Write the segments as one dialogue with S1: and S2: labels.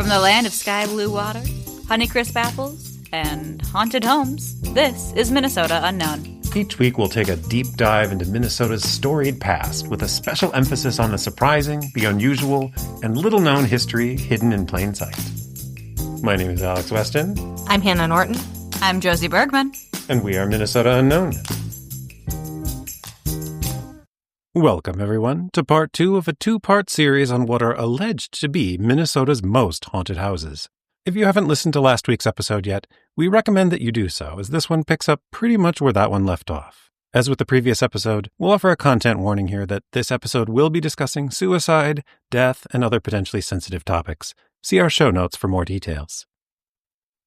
S1: From the land of sky blue water, Honeycrisp apples, and haunted homes, this is Minnesota Unknown.
S2: Each week we'll take a deep dive into Minnesota's storied past with a special emphasis on the surprising, the unusual, and little-known history hidden in plain sight. My name is Alex Weston.
S3: I'm Hannah Norton.
S1: I'm Josie Bergman.
S2: And we are Minnesota Unknown. Welcome, everyone, to part 2 of a 2-part series on what are alleged to be Minnesota's most haunted houses. If you haven't listened to last week's episode yet, we recommend that you do so, as this one picks up pretty much where that one left off. As with the previous episode, we'll offer a content warning here that this episode will be discussing suicide, death, and other potentially sensitive topics. See our show notes for more details.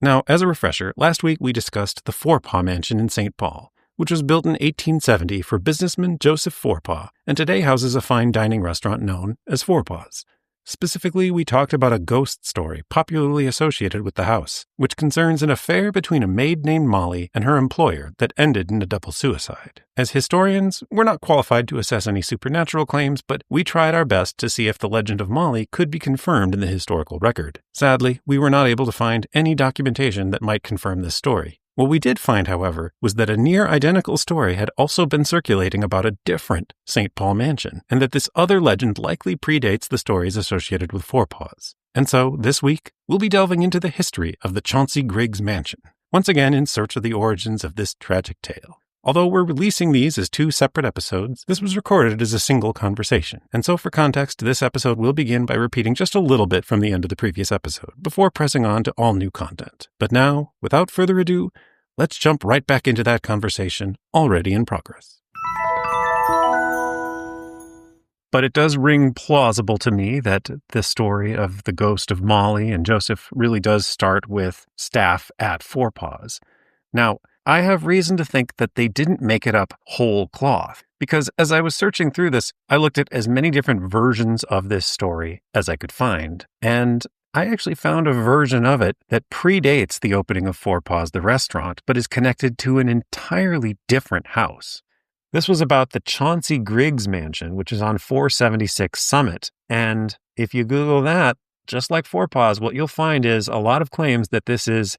S2: Now, as a refresher, last week we discussed the Forepaugh Mansion in St. Paul, which was built in 1870 for businessman Joseph Forepaugh, and today houses a fine dining restaurant known as Forepaugh's. Specifically, we talked about a ghost story popularly associated with the house, which concerns an affair between a maid named Molly and her employer that ended in a double suicide. As historians, we're not qualified to assess any supernatural claims, but we tried our best to see if the legend of Molly could be confirmed in the historical record. Sadly, we were not able to find any documentation that might confirm this story. What we did find, however, was that a near-identical story had also been circulating about a different St. Paul mansion, and that this other legend likely predates the stories associated with Forepaugh's. And so, this week, we'll be delving into the history of the Chauncey Griggs mansion, once again in search of the origins of this tragic tale. Although we're releasing these as 2 separate episodes, this was recorded as a single conversation. And so for context, this episode will begin by repeating just a little bit from the end of the previous episode, before pressing on to all new content. But now, without further ado, let's jump right back into that conversation already in progress. But it does ring plausible to me that the story of the ghost of Molly and Joseph really does start with staff at Forepaugh's. Now, I have reason to think that they didn't make it up whole cloth, because as I was searching through this, I looked at as many different versions of this story as I could find, and I actually found a version of it that predates the opening of Forepaugh's, the restaurant, but is connected to an entirely different house. This was about the Chauncey Griggs mansion, which is on 476 Summit, and if you Google that, just like Forepaugh's, what you'll find is a lot of claims that this is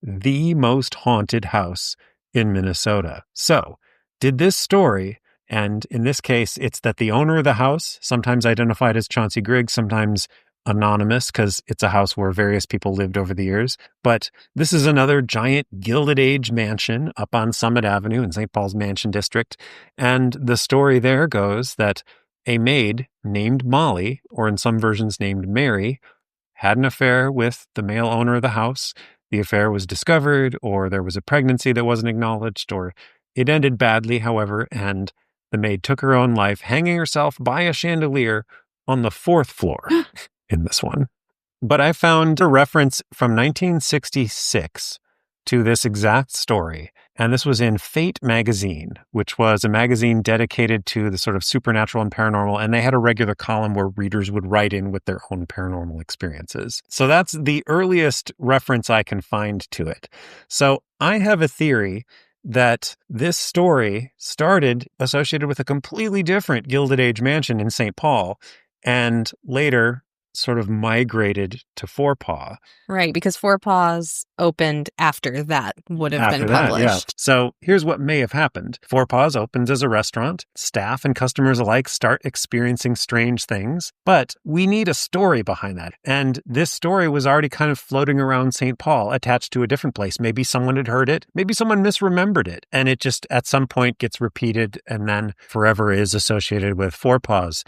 S2: the most haunted house in Minnesota. So, did this story, and in this case, it's that the owner of the house, sometimes identified as Chauncey Griggs, sometimes anonymous because it's a house where various people lived over the years, but this is another giant Gilded Age mansion up on Summit Avenue in St. Paul's Mansion District, and the story there goes that a maid named Molly, or in some versions named Mary, had an affair with the male owner of the house. The affair was discovered, or there was a pregnancy that wasn't acknowledged, or it ended badly, however, and the maid took her own life, hanging herself by a chandelier on the 4th floor in this one. But I found a reference from 1966 to this exact story, and this was in Fate magazine, which was a magazine dedicated to the sort of supernatural and paranormal, and they had a regular column where readers would write in with their own paranormal experiences. So that's the earliest reference I can find to it. So I have a theory that this story started associated with a completely different Gilded Age mansion in St. Paul, and later sort of migrated to Forepaugh.
S3: Right, because Forepaugh's opened after that would have been published.
S2: Yeah. So here's what may have happened. Forepaugh's opens as a restaurant. Staff and customers alike start experiencing strange things, but we need a story behind that. And this story was already kind of floating around St. Paul, attached to a different place. Maybe someone had heard it. Maybe someone misremembered it. And it just at some point gets repeated and then forever is associated with Forepaugh's.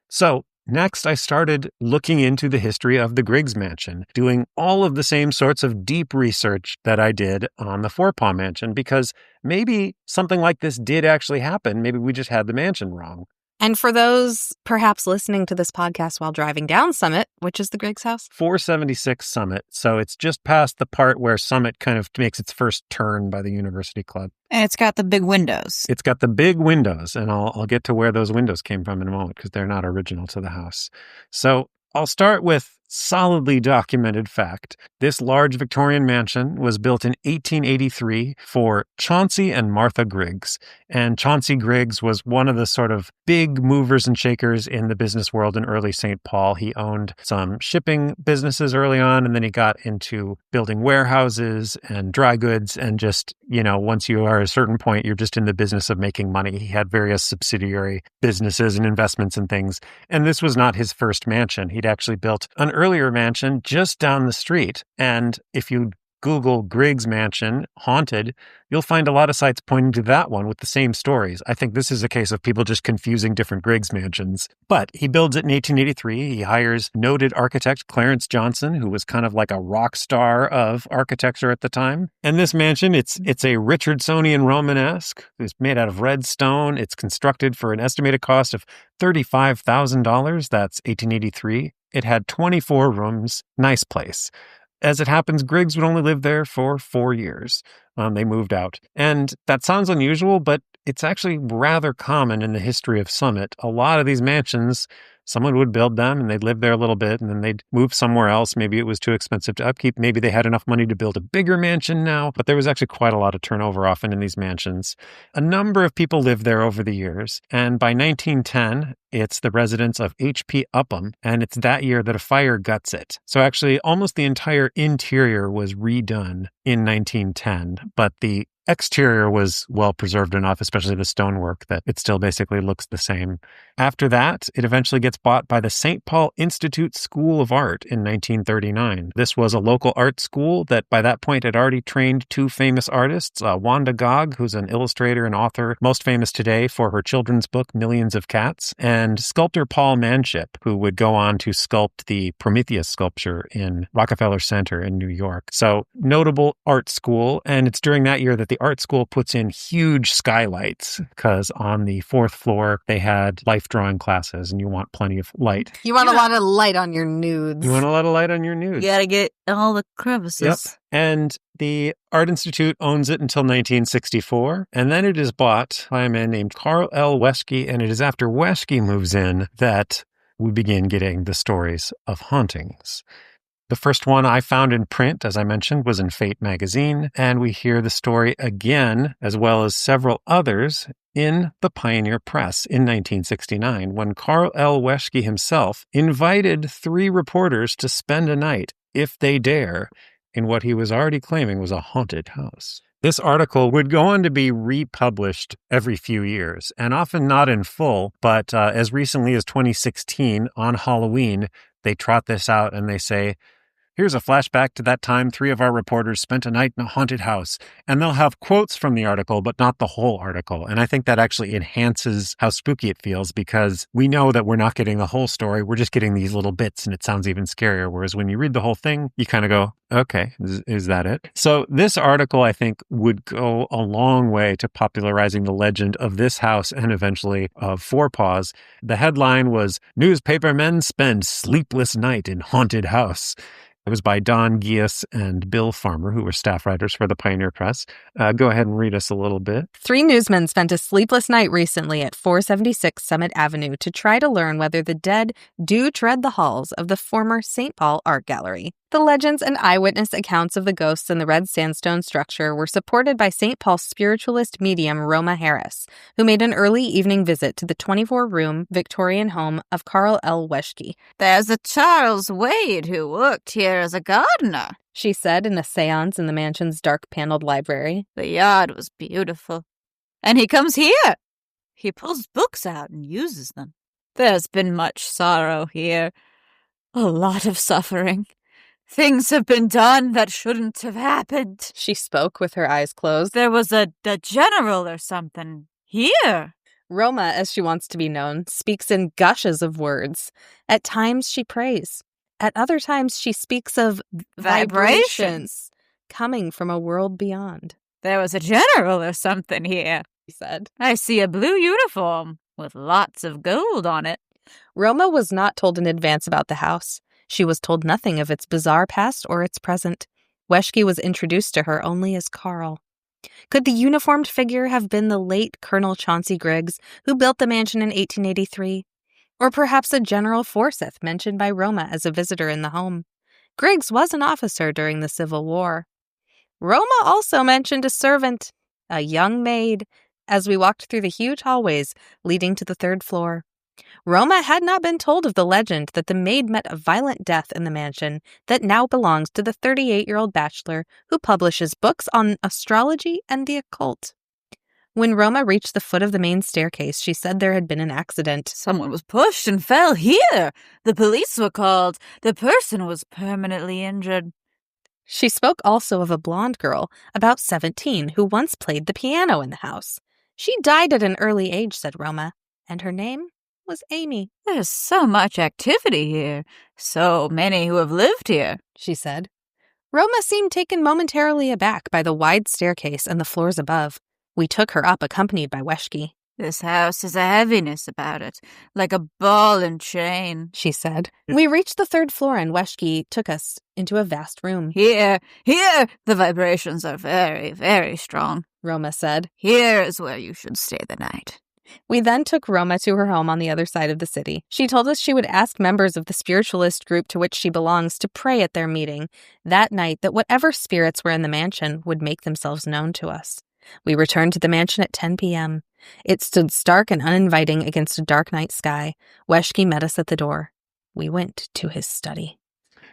S2: So next, I started looking into the history of the Griggs mansion, doing all of the same sorts of deep research that I did on the Forepaugh mansion, because maybe something like this did actually happen. Maybe we just had the mansion wrong.
S3: And for those perhaps listening to this podcast while driving down Summit, which is the Griggs house?
S2: 476 Summit. So it's just past the part where Summit kind of makes its first turn by the University Club.
S1: And it's got the big windows.
S2: It's got the big windows, and I'll get to where those windows came from in a moment because they're not original to the house. So I'll start with solidly documented fact. This large Victorian mansion was built in 1883 for Chauncey and Martha Griggs. And Chauncey Griggs was one of the sort of big movers and shakers in the business world in early St. Paul. He owned some shipping businesses early on, and then he got into building warehouses and dry goods. And just, once you are at a certain point, you're just in the business of making money. He had various subsidiary businesses and investments and things. And this was not his first mansion. He'd actually built an earlier mansion just down the street. And if you Google Griggs Mansion haunted, you'll find a lot of sites pointing to that one with the same stories. I think this is a case of people just confusing different Griggs mansions. But he builds it in 1883. He hires noted architect Clarence Johnson, who was kind of like a rock star of architecture at the time. And this mansion, it's a Richardsonian Romanesque. It's made out of red stone. It's constructed for an estimated cost of $35,000. That's 1883. It had 24 rooms. Nice place. As it happens, Griggs would only live there for 4 years. They moved out. And that sounds unusual, but it's actually rather common in the history of Summit. A lot of these mansions, someone would build them and they'd live there a little bit and then they'd move somewhere else. Maybe it was too expensive to upkeep. Maybe they had enough money to build a bigger mansion now, but there was actually quite a lot of turnover often in these mansions. A number of people lived there over the years. And by 1910, it's the residence of H.P. Upham, and it's that year that a fire guts it. So actually, almost the entire interior was redone in 1910, but the exterior was well preserved enough, especially the stonework, that it still basically looks the same. After that, it eventually gets bought by the St. Paul Institute School of Art in 1939. This was a local art school that by that point had already trained 2 famous artists, Wanda Gogg, who's an illustrator and author, most famous today for her children's book, Millions of Cats, and sculptor Paul Manship, who would go on to sculpt the Prometheus sculpture in Rockefeller Center in New York. So notable art school, and it's during that year that the art school puts in huge skylights because on the 4th floor they had life drawing classes and you want plenty of light.
S3: You want a lot of light on your nudes.
S2: You want a lot of light on your nudes.
S1: You gotta get all the crevices.
S2: Yep. And the Art Institute owns it until 1964, and then it is bought by a man named Carl L. Weschke, and it is after Weschke moves in that we begin getting the stories of hauntings. The first one I found in print, as I mentioned, was in Fate magazine, and we hear the story again, as well as several others, in the Pioneer Press in 1969, when Carl L. Weschke himself invited 3 reporters to spend a night, if they dare, in what he was already claiming was a haunted house. This article would go on to be republished every few years, and often not in full, but as recently as 2016, on Halloween, they trot this out and they say, here's a flashback to that time 3 of our reporters spent a night in a haunted house. And they'll have quotes from the article, but not the whole article. And I think that actually enhances how spooky it feels because we know that we're not getting the whole story. We're just getting these little bits and it sounds even scarier. Whereas when you read the whole thing, you kind of go, okay, is that it? So this article, I think, would go a long way to popularizing the legend of this house and eventually of Forepaugh's. The headline was, Newspaper Men Spend Sleepless Night in Haunted House. It was by Don Gies and Bill Farmer, who were staff writers for the Pioneer Press. Go ahead and read us a little bit.
S3: 3 newsmen spent a sleepless night recently at 476 Summit Avenue to try to learn whether the dead do tread the halls of the former St. Paul Art Gallery. The legends and eyewitness accounts of the ghosts in the red sandstone structure were supported by St. Paul spiritualist medium Roma Harris, who made an early evening visit to the 24-room Victorian home of Carl L. Weschke.
S1: There's a Charles Wade who worked here as a gardener,
S3: she said in a seance in the mansion's dark-paneled library.
S1: The yard was beautiful. And he comes here. He pulls books out and uses them. There's been much sorrow here. A lot of suffering. Things have been done that shouldn't have happened.
S3: She spoke with her eyes closed.
S1: There was a general or something here.
S3: Roma, as she wants to be known, speaks in gushes of words. At times she prays. At other times she speaks of vibrations coming from a world beyond.
S1: There was a general or something here,
S3: she said.
S1: I see a blue uniform with lots of gold on it.
S3: Roma was not told in advance about the house. She was told nothing of its bizarre past or its present. Weschke was introduced to her only as Carl. Could the uniformed figure have been the late Colonel Chauncey Griggs, who built the mansion in 1883? Or perhaps a General Forsyth mentioned by Roma as a visitor in the home. Griggs was an officer during the Civil War. Roma also mentioned a servant, a young maid, as we walked through the huge hallways leading to the third floor. Roma had not been told of the legend that the maid met a violent death in the mansion that now belongs to the 38-year-old bachelor who publishes books on astrology and the occult. When Roma reached the foot of the main staircase, she said there had been an accident.
S1: Someone was pushed and fell here. The police were called. The person was permanently injured.
S3: She spoke also of a blonde girl, about 17, who once played the piano in the house. She died at an early age, said Roma, and her name was Amy.
S1: There's so much activity here. So many who have lived here,
S3: she said. Roma seemed taken momentarily aback by the wide staircase and the floors above. We took her up, accompanied by Weshki.
S1: This house has a heaviness about it, like a ball and chain,
S3: she said. We reached the third floor and Weshki took us into a vast room.
S1: Here, the vibrations are very, very strong,
S3: Roma said.
S1: Here is where you should stay the night.
S3: We then took Roma to her home on the other side of the city. She told us she would ask members of the spiritualist group to which she belongs to pray at their meeting that night, that whatever spirits were in the mansion would make themselves known to us. We returned to the mansion at 10 p.m. It stood stark and uninviting against a dark night sky. Weshki met us at the door. We went to his study.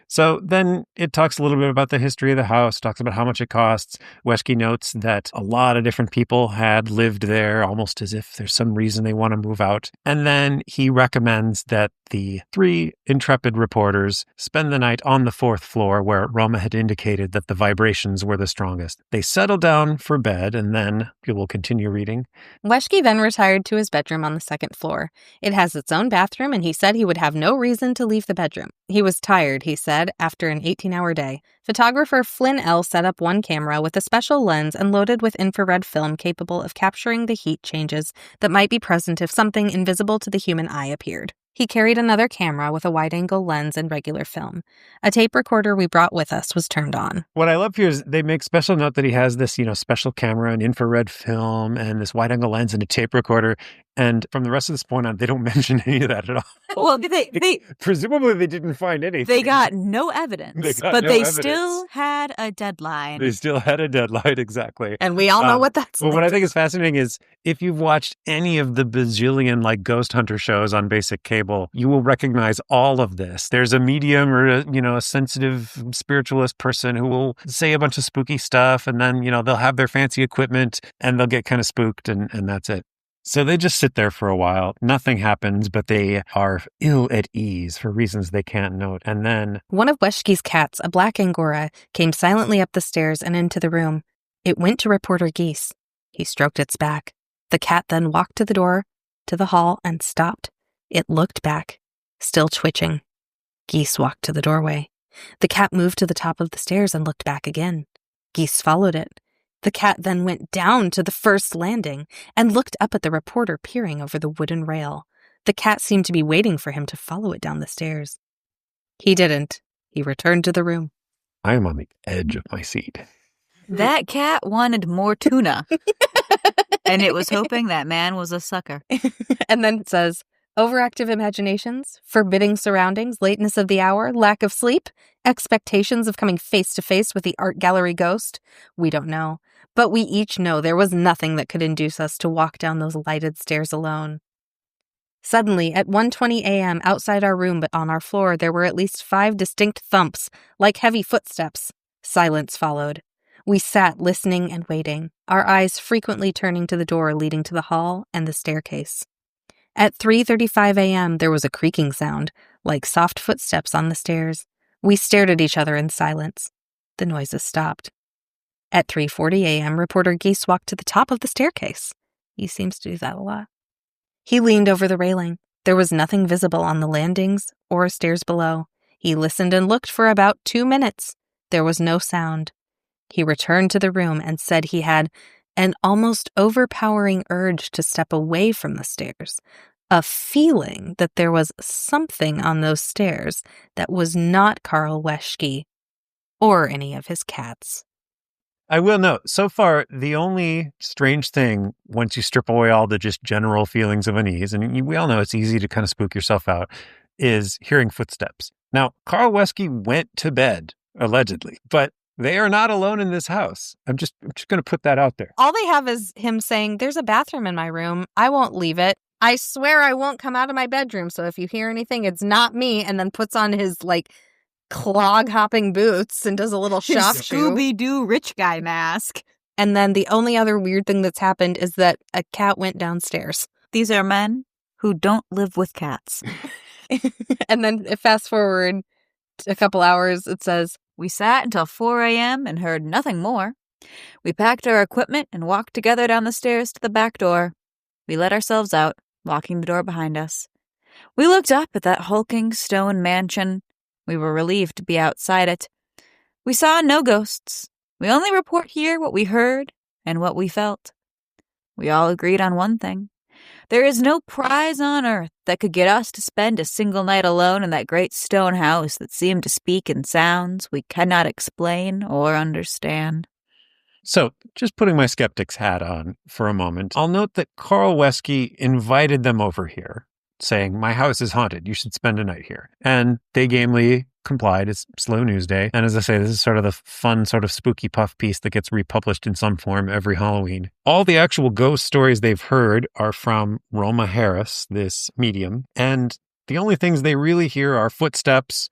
S2: So then it talks a little bit about the history of the house, talks about how much it costs. Weshki notes that a lot of different people had lived there, almost as if there's some reason they want to move out. And then he recommends that the 3 intrepid reporters spend the night on the 4th floor where Roma had indicated that the vibrations were the strongest. They settle down for bed, and then we will continue reading.
S3: Weshki then retired to his bedroom on the 2nd floor. It has its own bathroom, and he said he would have no reason to leave the bedroom. He was tired, he said, after an 18-hour day. Photographer Flynn L. set up one camera with a special lens and loaded with infrared film capable of capturing the heat changes that might be present if something invisible to the human eye appeared. He carried another camera with a wide-angle lens and regular film. A tape recorder we brought with us was turned on.
S2: What I love here is they make special note that he has this, special camera and infrared film and this wide-angle lens and a tape recorder. And from the rest of this point on, they don't mention any of that at all.
S1: Well, they
S2: presumably they didn't find anything.
S1: They got no evidence, they still had a deadline.
S2: They still had a deadline, exactly.
S3: And we all know what that's like.
S2: What I think is fascinating is if you've watched any of the bazillion ghost hunter shows on basic cable, you will recognize all of this. There's a medium or a sensitive spiritualist person who will say a bunch of spooky stuff, and then they'll have their fancy equipment and they'll get kind of spooked, and that's it. So they just sit there for a while. Nothing happens, but they are ill at ease for reasons they can't note. And then
S3: one of Weshki's cats, a black Angora, came silently up the stairs and into the room. It went to reporter Geese. He stroked its back. The cat then walked to the door, to the hall, and stopped. It looked back, still twitching. Geese walked to the doorway. The cat moved to the top of the stairs and looked back again. Geese followed it. The cat then went down to the first landing and looked up at the reporter peering over the wooden rail. The cat seemed to be waiting for him to follow it down the stairs. He didn't. He returned to the room.
S2: I am on the edge of my seat.
S1: That cat wanted more tuna. And it was hoping that man was a sucker.
S3: And then it says, overactive imaginations, forbidding surroundings, lateness of the hour, lack of sleep, expectations of coming face to face with the art gallery ghost. We don't know. But we each know there was nothing that could induce us to walk down those lighted stairs alone. Suddenly, at 1:20 a.m., outside our room but on our floor, there were at least 5 distinct thumps, like heavy footsteps. Silence followed. We sat listening and waiting, our eyes frequently turning to the door leading to the hall and the staircase. At 3:35 a.m., there was a creaking sound, like soft footsteps on the stairs. We stared at each other in silence. The noises stopped. At 3:40 a.m., reporter Geese walked to the top of the staircase. He seems to do that a lot. He leaned over the railing. There was nothing visible on the landings or stairs below. He listened and looked for about 2 minutes. There was no sound. He returned to the room and said he had an almost overpowering urge to step away from the stairs, a feeling that there was something on those stairs that was not Carl Weshki or any of his cats.
S2: I will note, so far, the only strange thing, once you strip away all the just general feelings of unease, and we all know it's easy to kind of spook yourself out, is hearing footsteps. Now, Carl Wesky went to bed, allegedly, but they are not alone in this house. I'm just going to put that out there.
S3: All they have is him saying, there's a bathroom in my room. I won't leave it. I swear I won't come out of my bedroom. So if you hear anything, it's not me. And then puts on his clog hopping boots and does a little shop shoe.
S1: Scooby-Doo rich guy mask.
S3: And then the only other weird thing that's happened is that a cat went downstairs.
S1: These are men who don't live with cats.
S3: And then fast forward a couple hours, it says,
S1: we sat until 4 a.m. and heard nothing more. We packed our equipment and walked together down the stairs to the back door. We let ourselves out, locking the door behind us. We looked up at that hulking stone mansion. We were relieved to be outside it. We saw no ghosts. We only report here what we heard and what we felt. We all agreed on one thing. There is no prize on earth that could get us to spend a single night alone in that great stone house that seemed to speak in sounds we cannot explain or understand.
S2: So, just putting my skeptic's hat on for a moment, I'll note that Carl Wesky invited them over here, saying, my house is haunted, you should spend a night here. And they gamely complied. It's slow news day. And as I say, this is sort of the fun, sort of spooky puff piece that gets republished in some form every Halloween. All the actual ghost stories they've heard are from Roma Harris, this medium. And the only things they really hear are footsteps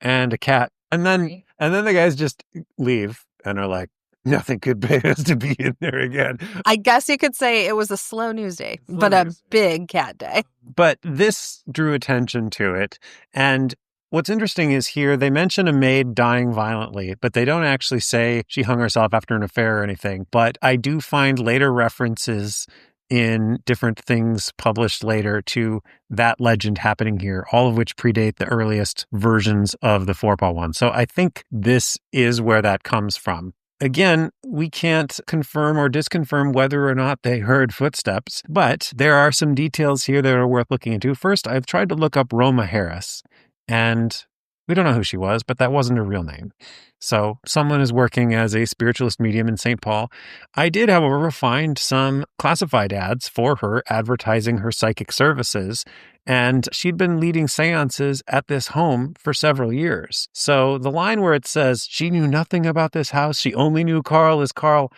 S2: and a cat. And then the guys just leave and are like, nothing could pay us to be in there again.
S3: I guess you could say it was a slow news day, but a big cat day.
S2: But this drew attention to it. And what's interesting is here, they mention a maid dying violently, but they don't actually say she hung herself after an affair or anything. But I do find later references in different things published later to that legend happening here, all of which predate the earliest versions of the Forepaugh one. So I think this is where that comes from. Again, we can't confirm or disconfirm whether or not they heard footsteps, but there are some details here that are worth looking into. First, I've tried to look up Roma Harris, and we don't know who she was, but that wasn't her real name. So someone is working as a spiritualist medium in St. Paul. I did, however, find some classified ads for her advertising her psychic services, and she'd been leading seances at this home for several years. So the line where it says she knew nothing about this house, she only knew Carl as Carl,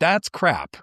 S2: that's crap.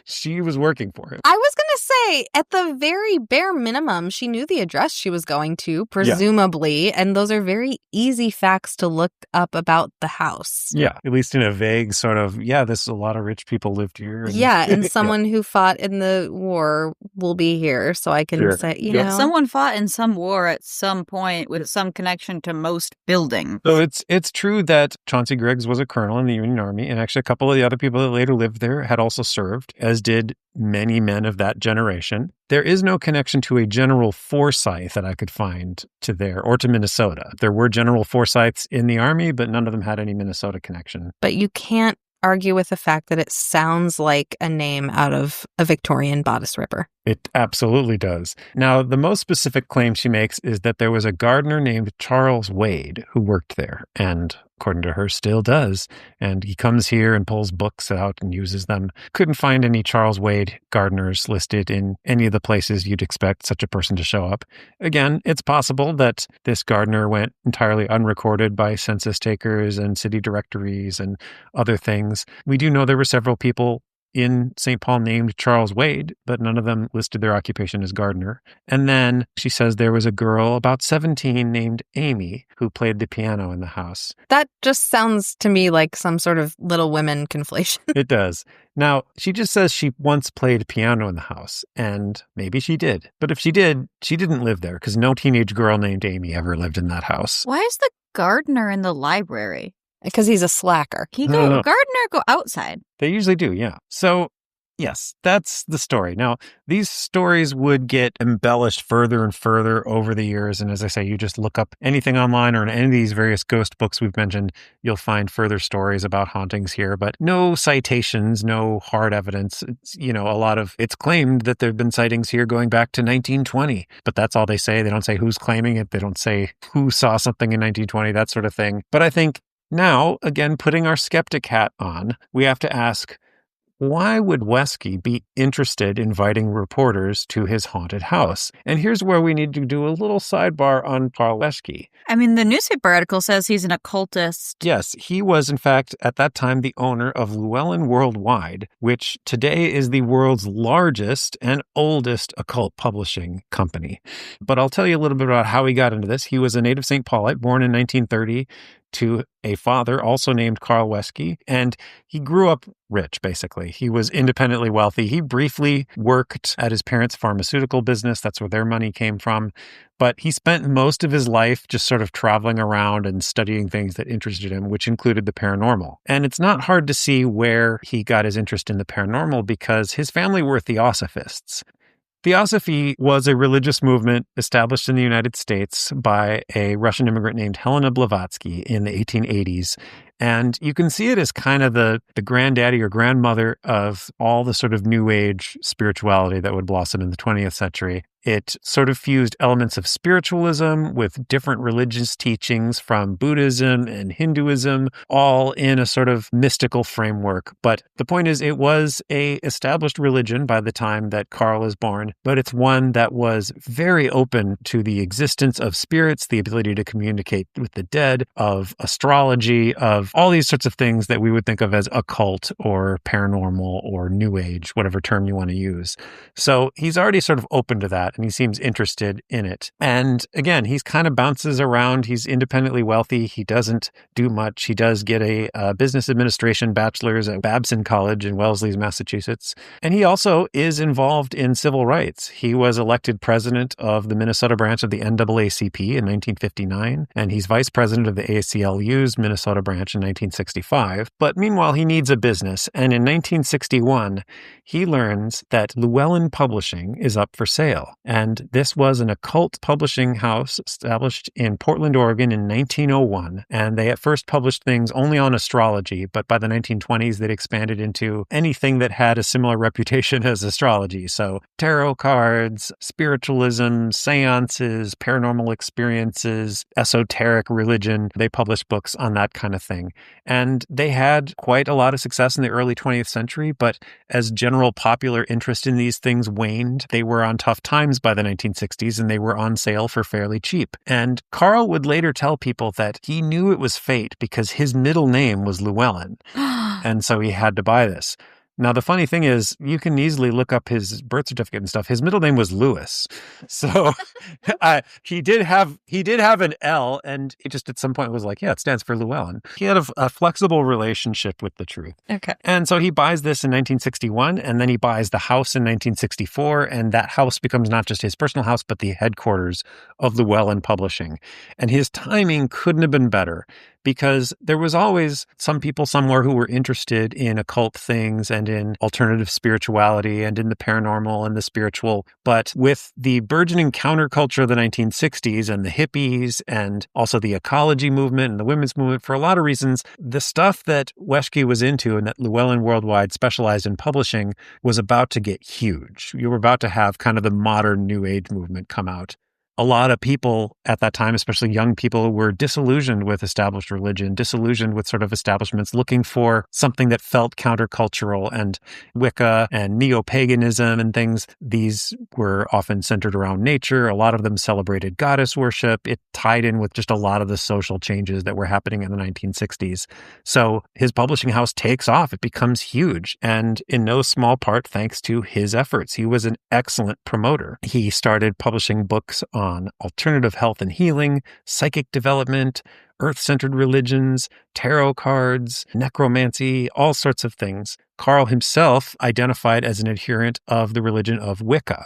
S2: She was working for him.
S3: I was going to say, at the very bare minimum, she knew the address she was going to, presumably, and those are very easy facts to look up about the house.
S2: Yeah, at least in a vague sort of, there's a lot of rich people lived here.
S3: And someone who fought in the war will be here, so I can say, you know.
S1: Someone fought in some war at some point with some connection to most buildings.
S2: So it's true that Chauncey Griggs was a colonel in the Union Army, and actually a couple of the other people that later lived there had also served, as did many men of that generation. There is no connection to a General Forsyth that I could find to there or to Minnesota. There were General Forsyths in the Army, but none of them had any Minnesota connection.
S3: But you can't argue with the fact that it sounds like a name out of a Victorian bodice ripper.
S2: It absolutely does. Now, the most specific claim she makes is that there was a gardener named Charles Wade who worked there, and according to her, still does. And he comes here and pulls books out and uses them. Couldn't find any Charles Wade gardeners listed in any of the places you'd expect such a person to show up. Again, it's possible that this gardener went entirely unrecorded by census takers and city directories and other things. We do know there were several people in St. Paul named Charles Wade, but none of them listed their occupation as gardener. And then she says there was a girl about 17 named Amy who played the piano in the house.
S3: That just sounds to me like some sort of Little Women conflation.
S2: It does. Now, she just says she once played piano in the house, and maybe she did. But if she did, she didn't live there because no teenage girl named Amy ever lived in that house.
S1: Why is the gardener in the library?
S3: Because he's a slacker.
S1: Gardener go outside.
S2: They usually do, yeah. So, yes, that's the story. Now, these stories would get embellished further and further over the years. And as I say, you just look up anything online or in any of these various ghost books we've mentioned, you'll find further stories about hauntings here, but no citations, no hard evidence. It's claimed that there have been sightings here going back to 1920, but that's all they say. They don't say who's claiming it. They don't say who saw something in 1920, that sort of thing. But I think Now, again, putting our skeptic hat on, we have to ask, why would Wesky be interested in inviting reporters to his haunted house? And here's where we need to do a little sidebar on Carl Wesky.
S1: I mean, the newspaper article says he's an occultist.
S2: Yes, he was, in fact, at that time, the owner of Llewellyn Worldwide, which today is the world's largest and oldest occult publishing company. But I'll tell you a little bit about how he got into this. He was a native St. Paulite, born in 1930 to a father also named Carl Wesky, and he grew up rich, basically. He was independently wealthy. He briefly worked at his parents' pharmaceutical business. That's where their money came from. But he spent most of his life just sort of traveling around and studying things that interested him, which included the paranormal. And it's not hard to see where he got his interest in the paranormal because his family were Theosophists. Theosophy was a religious movement established in the United States by a Russian immigrant named Helena Blavatsky in the 1880s. And you can see it as kind of the granddaddy or grandmother of all the sort of New Age spirituality that would blossom in the 20th century. It sort of fused elements of spiritualism with different religious teachings from Buddhism and Hinduism, all in a sort of mystical framework. But the point is, it was a established religion by the time that Carl is born, but it's one that was very open to the existence of spirits, the ability to communicate with the dead, of astrology, of all these sorts of things that we would think of as occult or paranormal or New Age, whatever term you want to use. So he's already sort of open to that, and he seems interested in it. And again, he's kind of bounces around. He's independently wealthy. He doesn't do much. He does get a business administration bachelor's at Babson College in Wellesley, Massachusetts. And he also is involved in civil rights. He was elected president of the Minnesota branch of the NAACP in 1959, and he's vice president of the ACLU's Minnesota branch in 1965. But meanwhile, he needs a business. And in 1961, he learns that Llewellyn Publishing is up for sale. And this was an occult publishing house established in Portland, Oregon in 1901. And they at first published things only on astrology, but by the 1920s, they'd expanded into anything that had a similar reputation as astrology. So tarot cards, spiritualism, seances, paranormal experiences, esoteric religion. They published books on that kind of thing. And they had quite a lot of success in the early 20th century, but as general popular interest in these things waned, they were on tough times by the 1960s and they were on sale for fairly cheap. And Carl would later tell people that he knew it was fate because his middle name was Llewellyn. And so he had to buy this. Now, the funny thing is, you can easily look up his birth certificate and stuff. His middle name was Lewis. So he did have an L, and he just at some point was like, yeah, it stands for Llewellyn. He had a flexible relationship with the truth.
S1: Okay.
S2: And so he buys this in 1961, and then he buys the house in 1964, and that house becomes not just his personal house, but the headquarters of Llewellyn Publishing. And his timing couldn't have been better, because there was always some people somewhere who were interested in occult things and in alternative spirituality and in the paranormal and the spiritual. But with the burgeoning counterculture of the 1960s and the hippies and also the ecology movement and the women's movement, for a lot of reasons, the stuff that Wesky was into and that Llewellyn Worldwide specialized in publishing was about to get huge. You were about to have kind of the modern New Age movement come out. A lot of people at that time, especially young people, were disillusioned with established religion, disillusioned with sort of establishments, looking for something that felt countercultural. And Wicca and neo-paganism and things, these were often centered around nature. A lot of them celebrated goddess worship. It tied in with just a lot of the social changes that were happening in the 1960s. So his publishing house takes off. It becomes huge. And in no small part, thanks to his efforts. He was an excellent promoter. He started publishing books on alternative health and healing, psychic development, earth-centered religions, tarot cards, necromancy, all sorts of things. Carl himself identified as an adherent of the religion of Wicca.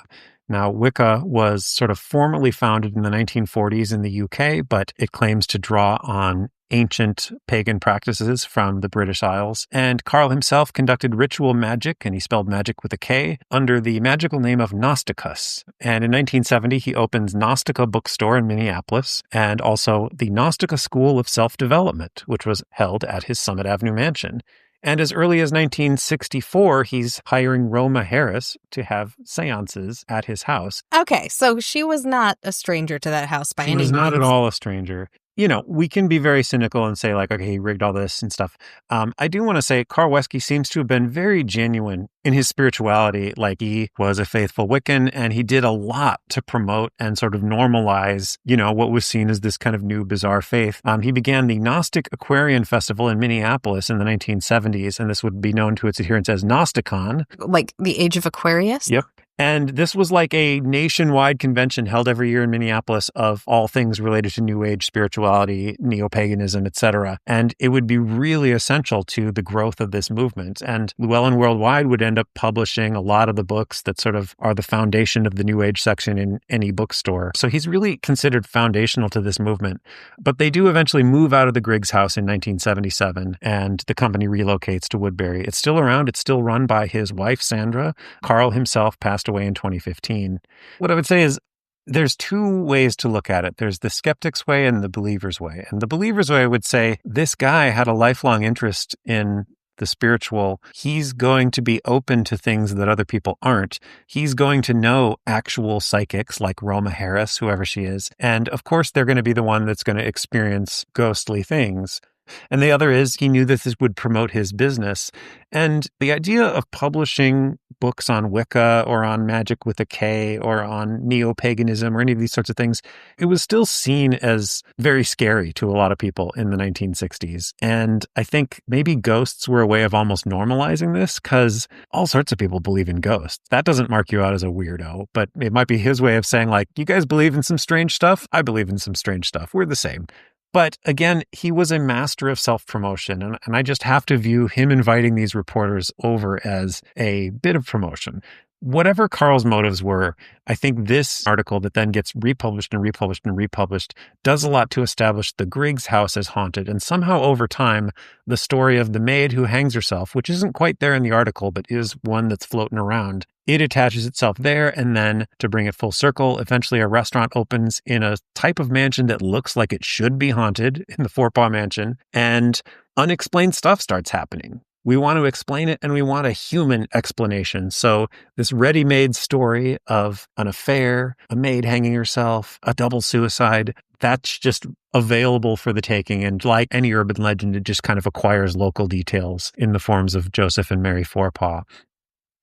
S2: Now, Wicca was sort of formally founded in the 1940s in the UK, but it claims to draw on ancient pagan practices from the British Isles. And Carl himself conducted ritual magic, and he spelled magic with a K, under the magical name of Gnosticus. And in 1970, he opens Gnostica Bookstore in Minneapolis, and also the Gnostica School of Self-Development, which was held at his Summit Avenue mansion. And as early as 1964, he's hiring Roma Harris to have seances at his house.
S3: Okay, so she was not a stranger to that house by any means.
S2: She was not at all a stranger. we can be very cynical and say, like, okay, he rigged all this and stuff. I do want to say Carl Wesky seems to have been very genuine in his spirituality. Like, he was a faithful Wiccan, and he did a lot to promote and sort of normalize, what was seen as this kind of new bizarre faith. He began the Gnostic Aquarian Festival in Minneapolis in the 1970s, and this would be known to its adherents as Gnosticon.
S3: Like the Age of Aquarius?
S2: Yep. And this was like a nationwide convention held every year in Minneapolis of all things related to New Age spirituality, neo-paganism, etc. And it would be really essential to the growth of this movement. And Llewellyn Worldwide would end up publishing a lot of the books that sort of are the foundation of the New Age section in any bookstore. So he's really considered foundational to this movement. But they do eventually move out of the Griggs house in 1977, and the company relocates to Woodbury. It's still around. It's still run by his wife, Sandra. Carl himself passed away in 2015. What I would say is there's two ways to look at it. There's the skeptic's way and the believer's way. And the believer's way, I would say, this guy had a lifelong interest in the spiritual. He's going to be open to things that other people aren't. He's going to know actual psychics like Roma Harris, whoever she is. And of course, they're going to be the one that's going to experience ghostly things. And the other is he knew that this would promote his business. And the idea of publishing books on Wicca or on magic with a K or on neo-paganism or any of these sorts of things, it was still seen as very scary to a lot of people in the 1960s. And I think maybe ghosts were a way of almost normalizing this, because all sorts of people believe in ghosts. That doesn't mark you out as a weirdo, but it might be his way of saying, like, you guys believe in some strange stuff? I believe in some strange stuff. We're the same. But again, he was a master of self-promotion, and I just have to view him inviting these reporters over as a bit of promotion. Whatever Carl's motives were, I think this article that then gets republished and republished and republished does a lot to establish the Griggs house as haunted. And somehow over time, the story of the maid who hangs herself, which isn't quite there in the article, but is one that's floating around, it attaches itself there. And then to bring it full circle, eventually a restaurant opens in a type of mansion that looks like it should be haunted in the Forepaugh mansion. And unexplained stuff starts happening. We want to explain it, and we want a human explanation. So this ready-made story of an affair, a maid hanging herself, a double suicide, that's just available for the taking. And like any urban legend, it just kind of acquires local details in the forms of Joseph and Mary Forepaugh.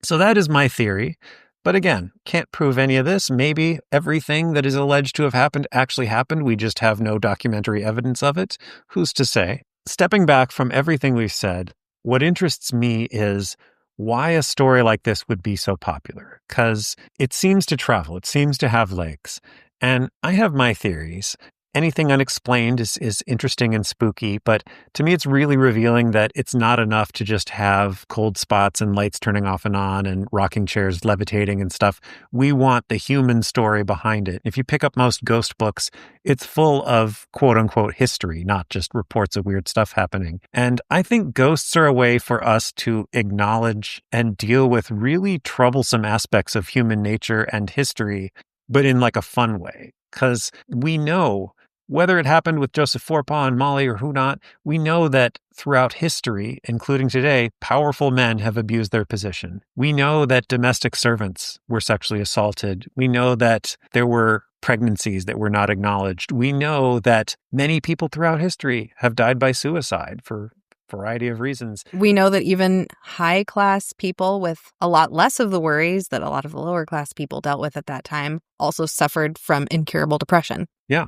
S2: So that is my theory. But again, can't prove any of this. Maybe everything that is alleged to have happened actually happened. We just have no documentary evidence of it. Who's to say? Stepping back from everything we've said, what interests me is why a story like this would be so popular, because it seems to travel, it seems to have legs. And I have my theories. Anything unexplained is interesting and spooky, but to me, it's really revealing that it's not enough to just have cold spots and lights turning off and on and rocking chairs levitating and stuff. We want the human story behind it. If you pick up most ghost books, it's full of quote unquote history, not just reports of weird stuff happening. And I think ghosts are a way for us to acknowledge and deal with really troublesome aspects of human nature and history, but in like a fun way. Because we know, whether it happened with Joseph Forepaugh and Molly or who not, we know that throughout history, including today, powerful men have abused their position. We know that domestic servants were sexually assaulted. We know that there were pregnancies that were not acknowledged. We know that many people throughout history have died by suicide for a variety of reasons.
S3: We know that even high-class people with a lot less of the worries that a lot of the lower-class people dealt with at that time also suffered from incurable depression.
S2: Yeah.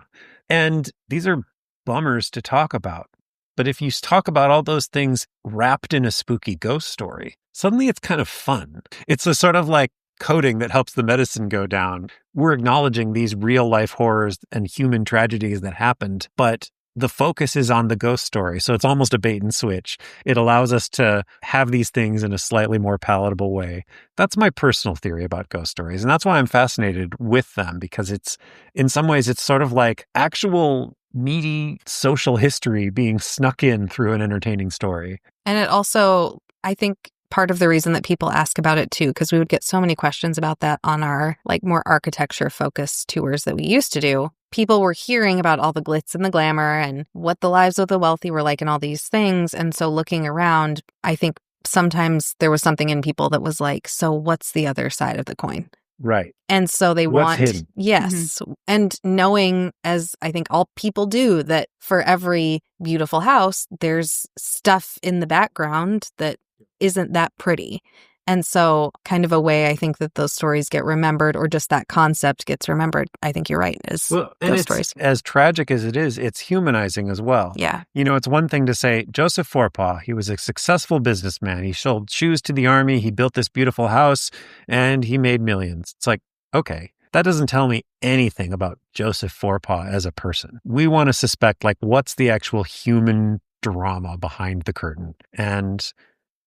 S2: And these are bummers to talk about. But if you talk about all those things wrapped in a spooky ghost story, suddenly it's kind of fun. It's a sort of like coding that helps the medicine go down. We're acknowledging these real life horrors and human tragedies that happened, but the focus is on the ghost story. So it's almost a bait and switch. It allows us to have these things in a slightly more palatable way. That's my personal theory about ghost stories. And that's why I'm fascinated with them, because it's, in some ways, it's sort of like actual meaty social history being snuck in through an entertaining story.
S3: And it also, I think, part of the reason that people ask about it too, because we would get so many questions about that on our like more architecture focused tours that we used to do. People were hearing about all the glitz and the glamour and what the lives of the wealthy were like and all these things. And so looking around, I think sometimes there was something in people that was like, so what's the other side of the coin?
S2: Right.
S3: And so they
S2: What's
S3: want,
S2: hidden?
S3: yes. And knowing, as I think all people do, that for every beautiful house, there's stuff in the background that isn't that pretty. And so kind of a way I think that those stories get remembered, or just that concept gets remembered. I think you're right, is those stories.
S2: As tragic as it is, it's humanizing as well.
S3: Yeah.
S2: You know, it's one thing to say, Joseph Forepaugh, he was a successful businessman. He sold shoes to the army. He built this beautiful house and he made millions. It's like, okay, that doesn't tell me anything about Joseph Forepaugh as a person. We want to suspect, like, what's the actual human drama behind the curtain? And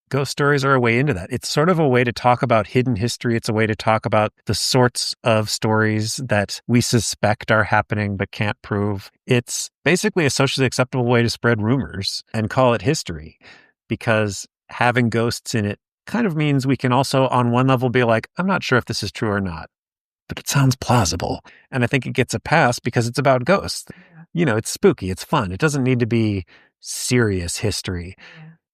S2: ghost stories are a way into that. It's sort of a way to talk about hidden history. It's a way to talk about the sorts of stories that we suspect are happening but can't prove. It's basically a socially acceptable way to spread rumors and call it history, because having ghosts in it kind of means we can also, on one level, be like, I'm not sure if this is true or not, but it sounds plausible. And I think it gets a pass because it's about ghosts. You know, it's spooky. It's fun. It doesn't need to be serious history.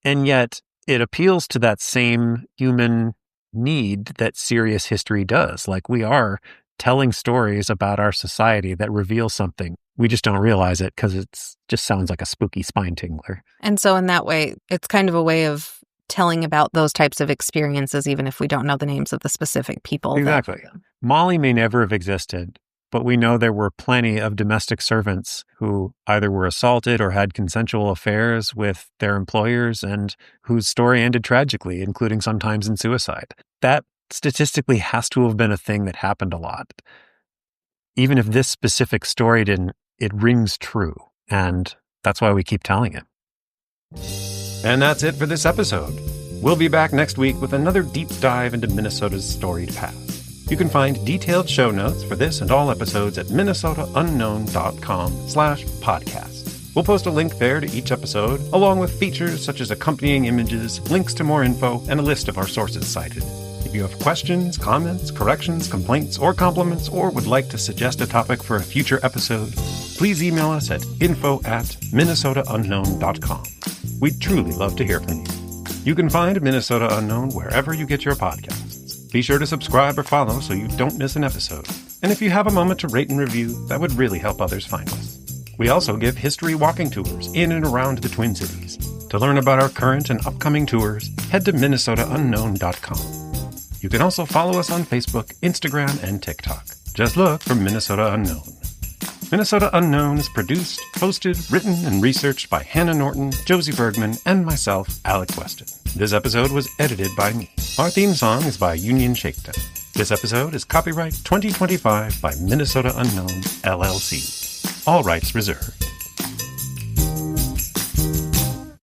S2: And yet, it appeals to that same human need that serious history does. Like, we are telling stories about our society that reveal something. We just don't realize it because it just sounds like a spooky spine tingler.
S3: And so in that way, it's kind of a way of telling about those types of experiences, even if we don't know the names of the specific people.
S2: Exactly. Molly may never have existed, but we know there were plenty of domestic servants who either were assaulted or had consensual affairs with their employers and whose story ended tragically, including sometimes in suicide. That statistically has to have been a thing that happened a lot. Even if this specific story didn't, it rings true. And that's why we keep telling it. And that's it for this episode. We'll be back next week with another deep dive into Minnesota's storied past. You can find detailed show notes for this and all episodes at minnesotaunknown.com/podcast. We'll post a link there to each episode, along with features such as accompanying images, links to more info, and a list of our sources cited. If you have questions, comments, corrections, complaints, or compliments, or would like to suggest a topic for a future episode, please email us at info@minnesotaunknown.com. We'd truly love to hear from you. You can find Minnesota Unknown wherever you get your podcasts. Be sure to subscribe or follow so you don't miss an episode. And if you have a moment to rate and review, that would really help others find us. We also give history walking tours in and around the Twin Cities. To learn about our current and upcoming tours, head to minnesotaunknown.com. You can also follow us on Facebook, Instagram, and TikTok. Just look for Minnesota Unknown. Minnesota Unknown is produced, hosted, written, and researched by Hannah Norton, Josie Bergman, and myself, Alex Weston. This episode was edited by me. Our theme song is by Union Shakedown. This episode is copyright 2025 by Minnesota Unknown, LLC. All rights reserved.